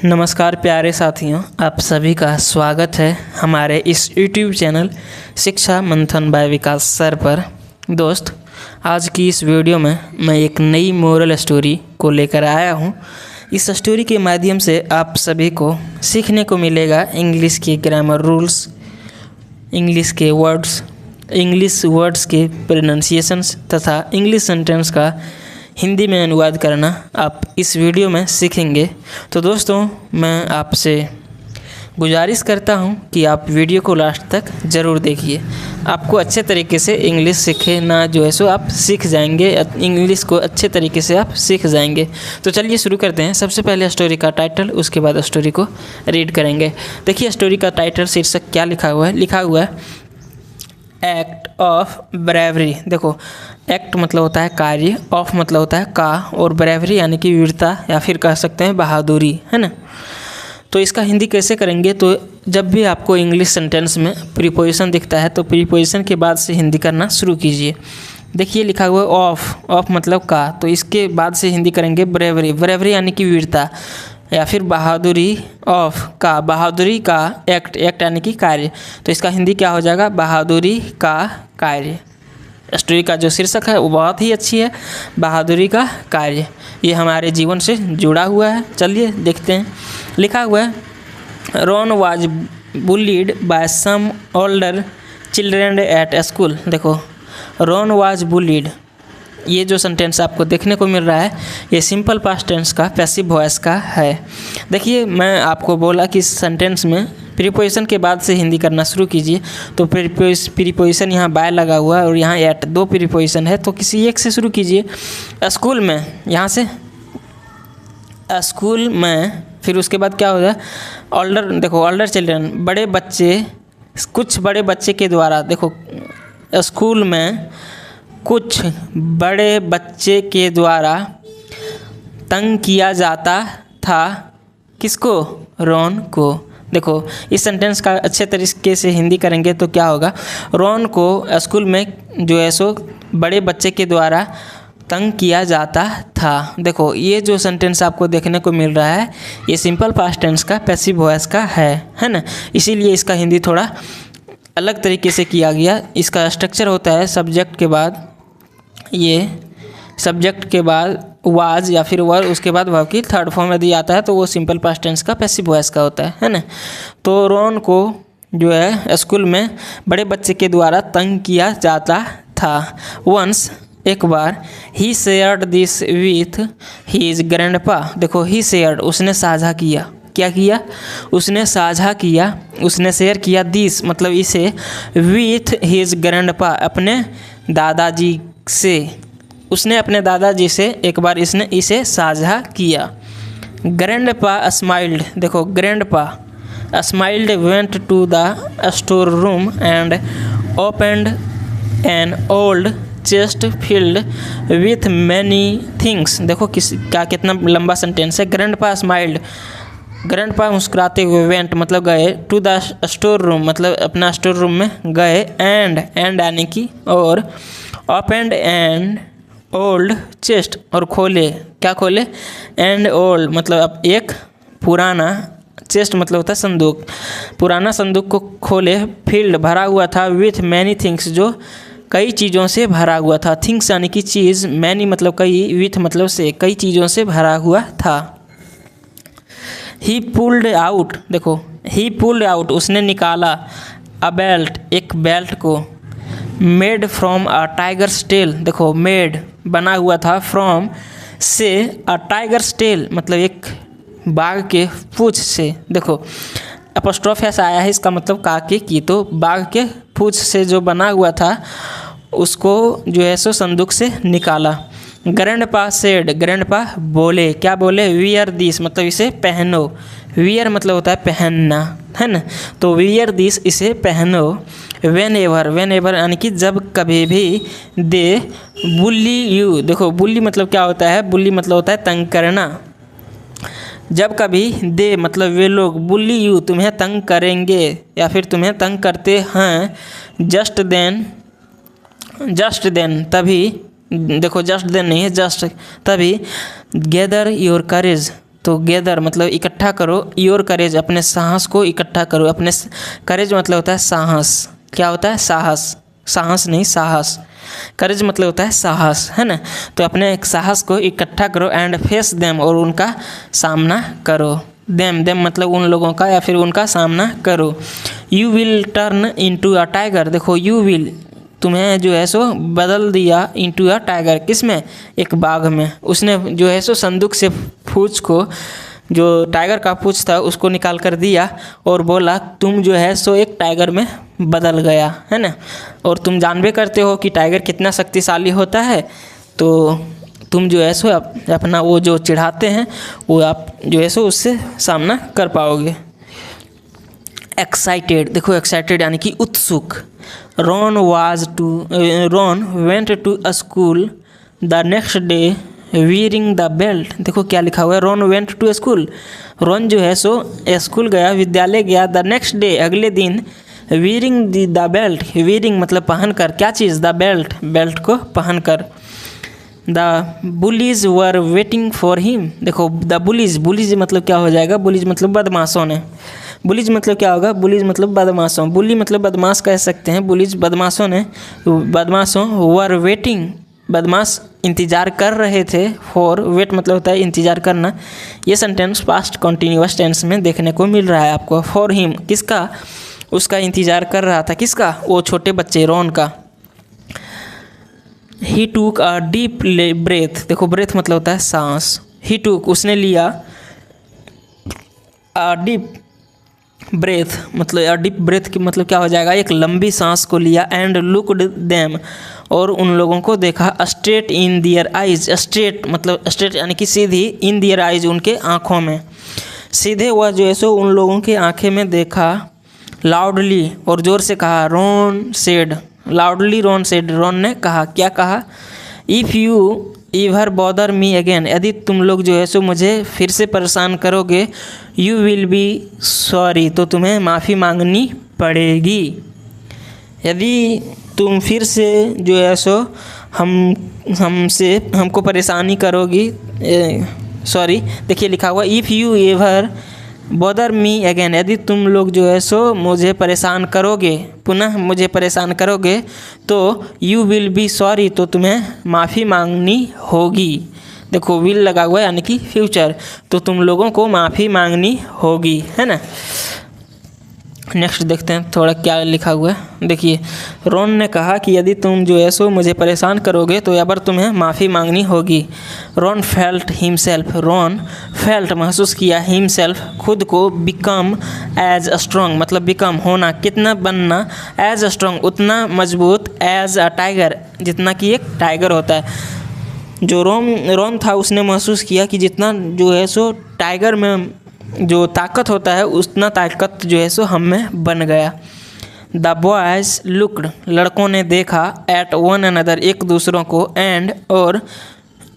नमस्कार प्यारे साथियों, आप सभी का स्वागत है हमारे इस YouTube चैनल शिक्षा मंथन बाय विकास सर पर। दोस्त, आज की इस वीडियो में मैं एक नई मोरल स्टोरी को लेकर आया हूँ। इस स्टोरी के माध्यम से आप सभी को सीखने को मिलेगा इंग्लिश के ग्रामर रूल्स, इंग्लिश वर्ड्स के प्रोनाउंसिएशंस तथा इंग्लिश सेंटेंस का हिंदी में अनुवाद करना आप इस वीडियो में सीखेंगे। तो दोस्तों, मैं आपसे गुजारिश करता हूं कि आप वीडियो को लास्ट तक ज़रूर देखिए। आपको अच्छे तरीके से इंग्लिश सीखना जो है सो आप सीख जाएंगे, इंग्लिश को अच्छे तरीके से आप सीख जाएंगे। तो चलिए शुरू करते हैं। सबसे पहले स्टोरी का टाइटल, उसके बाद स्टोरी को रीड करेंगे। देखिए स्टोरी का टाइटल शीर्षक क्या लिखा हुआ है एक्ट ऑफ ब्रेवरी। देखो, एक्ट मतलब होता है कार्य, ऑफ मतलब होता है का, और ब्रेवरी यानी कि वीरता या फिर कह सकते हैं बहादुरी, है ना। तो इसका हिंदी कैसे करेंगे? तो जब भी आपको इंग्लिश सेंटेंस में प्रीपोजिशन दिखता है तो प्रीपोजिशन के बाद से हिंदी करना शुरू कीजिए। देखिए लिखा हुआ है ऑफ मतलब का, तो इसके बाद से हिंदी करेंगे ब्रेवरी यानी कि वीरता या फिर बहादुरी। ऑफ का, बहादुरी का। एक्ट यानी कि कार्य, तो इसका हिंदी क्या हो जाएगा? बहादुरी का कार्य। स्टोरी का जो शीर्षक है वो बहुत ही अच्छी है, बहादुरी का कार्य। ये हमारे जीवन से जुड़ा हुआ है। चलिए देखते हैं। लिखा हुआ है Ron was bullied by some older children at school. देखो, रॉन वाज बुलीड, ये जो सेंटेंस आपको देखने को मिल रहा है ये सिंपल पास्ट टेंस का पैसिव वॉइस का है। देखिए, मैं आपको बोला कि सेंटेंस में प्रीपोजिशन के बाद से हिंदी करना शुरू कीजिए। तो प्रीपोजिशन यहाँ बाय लगा हुआ है और यहाँ एट, दो प्रीपोजिशन है, तो किसी एक से शुरू कीजिए। स्कूल में, यहाँ से स्कूल में, फिर उसके बाद क्या हो जाए? ओल्डर, देखो ओल्डर चिल्ड्रन, बड़े बच्चे, कुछ बड़े बच्चे के द्वारा। देखो, स्कूल में कुछ बड़े बच्चे के द्वारा तंग किया जाता था। किसको? रॉन को। देखो, इस सेंटेंस का अच्छे तरीके से हिंदी करेंगे तो क्या होगा? रॉन को स्कूल में जो है सो बड़े बच्चे के द्वारा तंग किया जाता था। देखो, ये जो सेंटेंस आपको देखने को मिल रहा है ये सिंपल पास्ट टेंस का पैसिव वॉइस का है ना। इसीलिए इसका हिंदी थोड़ा अलग तरीके से किया गया। इसका स्ट्रक्चर होता है सब्जेक्ट के बाद, ये सब्जेक्ट के बाद वाज या फिर वर, उसके बाद वर्ब की थर्ड फॉर्म यदि आता है तो वो सिंपल पास्ट टेंस का पैसिव वॉइस का होता है ना। तो रॉन को जो है स्कूल में बड़े बच्चे के द्वारा तंग किया जाता था। वंस, एक बार, he shared this with his grandpa. देखो, ही शेयर्ड, उसने साझा किया। क्या किया? उसने साझा किया, उसने शेयर किया दिस मतलब इसे, विथ हीज ग्रैंडपा, अपने दादाजी से। उसने अपने दादाजी से एक बार इसने इसे साझा किया। Grandpa smiled. देखो, grandpa smiled went to the store room and opened an old chest filled with many things. देखो कितना लंबा सेंटेंस है। ग्रैंडपा स्माइल्ड, ग्रैंडपा मुस्कुराते हुए, वेंट मतलब गए, टू द स्टोर रूम मतलब अपना स्टोर रूम में गए, एंड यानी कि और, ओपनड एंड ओल्ड चेस्ट और खोले। क्या खोले? एंड ओल्ड मतलब अब एक पुराना, चेस्ट मतलब होता है संदूक, पुराना संदूक को खोले। फील्ड भरा हुआ था, विथ मैनी थिंग्स जो कई चीज़ों से भरा हुआ था। थिंग्स यानी कि चीज़, मैनी मतलब कई, विथ मतलब से, कई चीज़ों से भरा हुआ था। He pulled out. देखो, ही पुल्ड आउट, उसने निकाला, अ बेल्ट, एक बेल्ट को, made from a tiger's tail. देखो, मेड बना हुआ था, फ्रॉम से, अ टाइगर्स टेल मतलब एक बाघ के पूंछ से। देखो, एपोस्ट्रोफ ऐसा आया है, इसका मतलब काके की, तो बाघ के पूंछ से जो बना हुआ था उसको जो है सो संदूक से निकाला। ग्रैंडपा सेड, ग्रैंडपा बोले। क्या बोले? वियर दिस मतलब इसे पहनो। वियर मतलब होता है पहनना, है ना। तो वियर दिस, इसे पहनो। वेन एवर यानी कि जब कभी भी, दे बुली यू। देखो, बुली मतलब क्या होता है? बुली मतलब होता है तंग करना। जब कभी, दे मतलब वे लोग, बुली यू तुम्हें तंग करेंगे या फिर तुम्हें तंग करते हैं, जस्ट देन तभी, देखो जस्ट देन नहीं है, जस्ट तभी, गैदर योर करेज तो गैदर मतलब इकट्ठा करो, योर करेज अपने साहस को इकट्ठा करो। अपने करेज मतलब होता है साहस, क्या होता है साहस, साहस नहीं साहस, करेज मतलब होता है साहस, है ना। तो अपने एक साहस को इकट्ठा करो एंड फेस देम और उनका सामना करो। देम मतलब उन लोगों का या फिर उनका सामना करो। You will turn into a tiger, देखो यू विल तुम्हें जो है सो बदल दिया इनटू अ टाइगर, किस में, एक बाघ में। उसने जो है सो संदूक से पूंछ को, जो टाइगर का पूंछ था उसको निकाल कर दिया और बोला तुम जो है सो एक टाइगर में बदल गया, है ना। और तुम जानबे करते हो कि टाइगर कितना शक्तिशाली होता है, तो तुम जो है सो अपना वो जो चिढ़ाते हैं वो आप जो है सो उससे सामना कर पाओगे। एक्साइटेड, देखो एक्साइटेड यानी कि उत्सुक। Ron went to a school the next day wearing the belt, देखो क्या लिखा हुआ है, Ron went to school, Ron जो है सो स्कूल गया, विद्यालय गया, द नेक्स्ट डे अगले दिन, वीरिंग द बेल्ट, वीरिंग मतलब पहन कर, क्या चीज़, द बेल्ट, बेल्ट को पहन कर। The bullies were waiting for him, देखो द बुलीज मतलब क्या हो जाएगा, बुलीज मतलब बदमाशों ने, बुलीज मतलब क्या होगा, बुलीज मतलब बदमाशों, बुली मतलब बदमाश कह सकते हैं, बुलीज बदमाशों ने, बदमाशों वर वेटिंग, बदमाश इंतज़ार कर रहे थे, फॉर वेट मतलब होता है इंतज़ार करना। ये सेंटेंस पास्ट कॉन्टीन्यूअस टेंस में देखने को मिल रहा है आपको। फॉर हिम किसका, उसका इंतज़ार कर रहा था, किसका, वो छोटे बच्चे रॉन का। ही टूक अ डीप ब्रेथ, देखो ब्रेथ मतलब होता है सांस, ही टूक उसने लिया, अ डीप ब्रेथ मतलब, अ डीप ब्रेथ की मतलब क्या हो जाएगा, एक लंबी सांस को लिया, एंड लुकड देम और उन लोगों को देखा, straight in their eyes, straight मतलब स्ट्रेट यानी कि सीधी, इन दियर आइज उनके आँखों में, सीधे वह जो है सो उन लोगों की आँखें में देखा। लाउडली और ज़ोर से कहा, Ron said, loudly Ron said, Ron ने कहा, क्या कहा, if you ever bother me again, यदि तुम लोग जो है सो मुझे फिर से परेशान करोगे, यू विल बी सॉरी, तो तुम्हें माफ़ी मांगनी पड़ेगी। यदि तुम फिर से जो है सो हमको परेशानी करोगी, सॉरी देखिए लिखा हुआ, if you ever bother me again, यदि तुम लोग जो है सो मुझे परेशान करोगे, पुनः मुझे परेशान करोगे, तो यू विल बी सॉरी, तो तुम्हें माफ़ी मांगनी होगी। देखो विल लगा हुआ है यानी कि फ्यूचर, तो तुम लोगों को माफ़ी मांगनी होगी, है ना। नेक्स्ट देखते हैं थोड़ा क्या लिखा हुआ है। देखिए रॉन ने कहा कि यदि तुम जो है सो मुझे परेशान करोगे तो अब तुम्हें माफ़ी मांगनी होगी। Ron felt himself, Ron felt महसूस किया, हिमसेल्फ खुद को, बिकम एज स्ट्रॉन्ग मतलब बिकम होना, कितना बनना, एज स्ट्रॉन्ग उतना मजबूत, एज अ टाइगर जितना कि एक टाइगर होता है। जो रॉन था उसने महसूस किया कि जितना जो है सो टाइगर में जो ताकत होता है उतना ताकत जो है सो हम में बन गया। द बॉयज़ लुक्ड, लड़कों ने देखा, एट वन अनदर एक दूसरों को, एंड और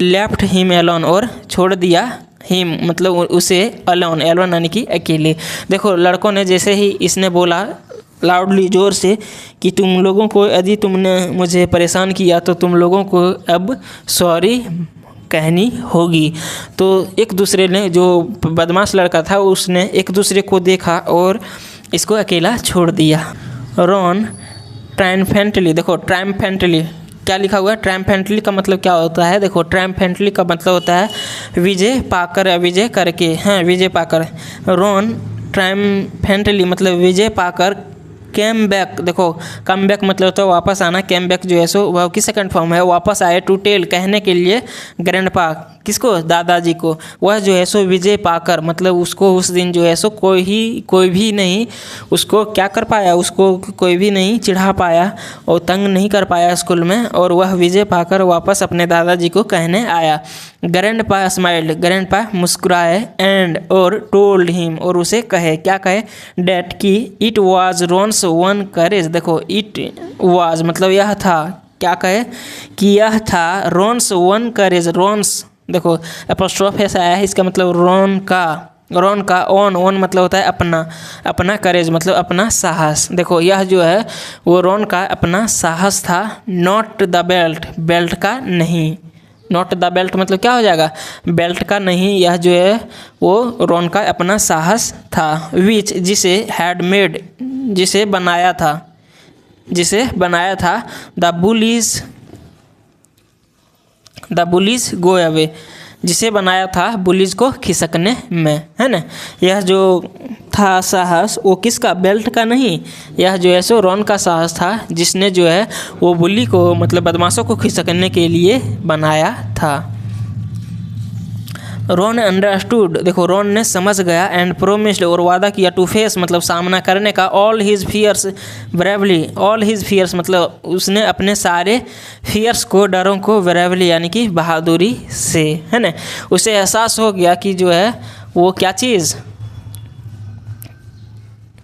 लेफ्ट हिम एलोन और छोड़ दिया हिम मतलब उसे, अलोन, एलोन यानी कि अकेले। देखो लड़कों ने जैसे ही इसने बोला लाउडली ज़ोर से कि तुम लोगों को, यदि तुमने मुझे परेशान किया तो तुम लोगों को अब सॉरी कहनी होगी, तो एक दूसरे ने, जो बदमाश लड़का था उसने एक दूसरे को देखा और इसको अकेला छोड़ दिया। रॉन ट्रायम्फेंटली, देखो ट्रायम्फेंटली क्या लिखा हुआ है, ट्रायम्फेंटली का मतलब क्या होता है, देखो ट्रायम्फेंटली का मतलब होता है विजय पाकर या विजय करके, हाँ विजय पाकर। रॉन ट्रायम्फेंटली मतलब विजय पाकर, कैम बैक, देखो कम बैक मतलब तो वापस आना, कैम बैक जो है सो वह की सेकंड फॉर्म है, वापस आए, टू टेल कहने के लिए, ग्रैंडपा किसको, दादाजी को, वह जो है सो विजय पाकर मतलब उसको उस दिन जो है सो कोई भी नहीं उसको क्या कर पाया, उसको कोई भी नहीं चिढ़ा पाया और तंग नहीं कर पाया स्कूल में, और वह विजय पाकर वापस अपने दादाजी को कहने आया। ग्रैंडपा स्माइल्ड, ग्रैंडपा मुस्कुराए, एंड और टोल्ड हिम और उसे कहे, क्या कहे, डैट कि इट वाज रॉन्स वन करेज, देखो इट वाज मतलब यह था, क्या कहे कि यह था रॉन्स वन करेज, रॉन्स देखो एपोस्ट्रोफ ऐसा आया है, इसका मतलब रॉन का ओन मतलब होता है अपना करेज मतलब अपना साहस। देखो यह जो है वो रॉन का अपना साहस था, नॉट द बेल्ट, बेल्ट का नहीं, नॉट द बेल्ट मतलब क्या हो जाएगा, बेल्ट का नहीं, यह जो है वो रॉन का अपना साहस था। विच जिसे हैड मेड जिसे बनाया था द बुलीज गो अवे जिसे बनाया था बुलीज को खिसकने में, है ना। यह जो था साहस वो किसका, बेल्ट का नहीं, यह जो है सो रॉन का साहस था जिसने जो है वो बुली को मतलब बदमाशों को खिसकने के लिए बनाया था। रॉन अंडरस्टूड, देखो रॉन ने समझ गया, एंड प्रोमिस्ड और वादा किया, टू फेस मतलब सामना करने का, all his fears bravely, all his fears मतलब उसने अपने सारे फियर्स को, डरों को, ब्रेवली यानी कि बहादुरी से, है ना। उसे एहसास हो गया कि जो है वो क्या चीज़,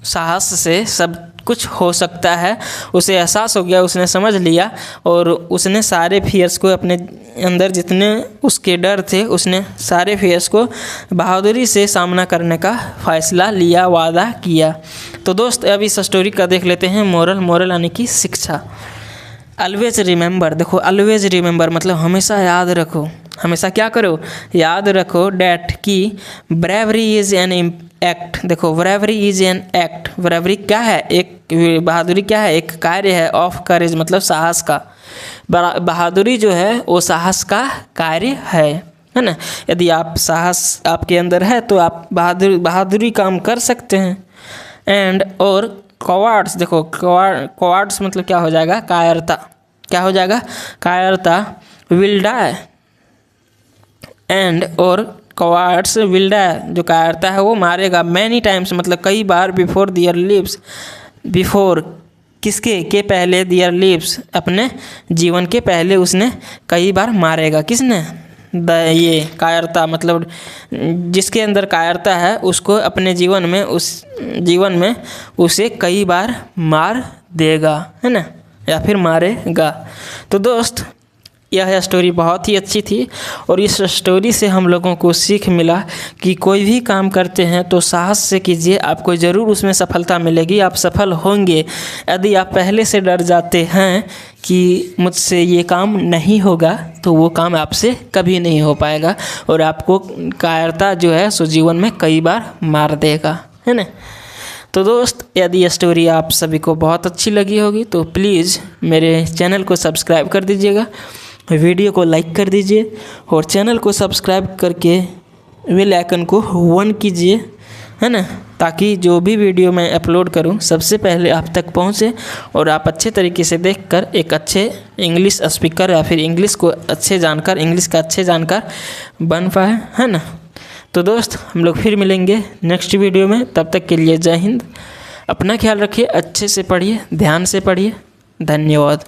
साहस से सब कुछ हो सकता है। उसे एहसास हो गया, उसने समझ लिया और उसने सारे फियर्स को, अपने अंदर जितने उसके डर थे उसने सारे फियर्स को बहादुरी से सामना करने का फैसला लिया, वादा किया। तो दोस्त अब इस स्टोरी का देख लेते हैं मोरल यानी कि शिक्षा। ऑलवेज रिमेंबर, देखो ऑलवेज रिमेंबर मतलब हमेशा याद रखो, हमेशा क्या करो, याद रखो, डैट कि ब्रेवरी इज़ एन एक्ट, देखो bravery is an act, bravery क्या है, एक बहादुरी क्या है, एक कार्य है, ऑफ करेज मतलब साहस का, बहादुरी जो है वो साहस का कार्य है ना। यदि आप साहस आपके अंदर है तो आप बहादुरी काम कर सकते हैं। एंड और कॉवार्ड्स, देखो कॉवार्ड्स मतलब क्या हो जाएगा, कायरता, क्या हो जाएगा, कायरता, विल डाई, एंड और कॉवार्ड्स विल डाई, जो कायरता है वो मारेगा, मैनी टाइम्स मतलब कई बार, बिफोर दियर लिव्स, बिफोर किसके के पहले, दियर लिव्स अपने जीवन के पहले उसने कई बार मारेगा, किसने, ये कायरता मतलब जिसके अंदर कायरता है उसको अपने जीवन में उसे कई बार मार देगा, है ना, या फिर मारेगा। तो दोस्त यह स्टोरी बहुत ही अच्छी थी और इस स्टोरी से हम लोगों को सीख मिला कि कोई भी काम करते हैं तो साहस से कीजिए, आपको ज़रूर उसमें सफलता मिलेगी, आप सफल होंगे। यदि आप पहले से डर जाते हैं कि मुझसे ये काम नहीं होगा तो वो काम आपसे कभी नहीं हो पाएगा और आपको कायरता जो है सो जीवन में कई बार मार देगा, है ना। तो दोस्त यदि ये स्टोरी आप सभी को बहुत अच्छी लगी होगी तो प्लीज़ मेरे चैनल को सब्सक्राइब कर दीजिएगा, वीडियो को लाइक कर दीजिए और चैनल को सब्सक्राइब करके बेल आइकन को ऑन कीजिए, है ना, ताकि जो भी वीडियो मैं अपलोड करूं सबसे पहले आप तक पहुंचे और आप अच्छे तरीके से देखकर एक अच्छे इंग्लिश स्पीकर या फिर इंग्लिश का अच्छे जानकार बन पाए, है ना। तो दोस्त हम लोग फिर मिलेंगे नेक्स्ट वीडियो में, तब तक के लिए जय हिंद, अपना ख्याल रखिए, अच्छे से पढ़िए, ध्यान से पढ़िए, धन्यवाद।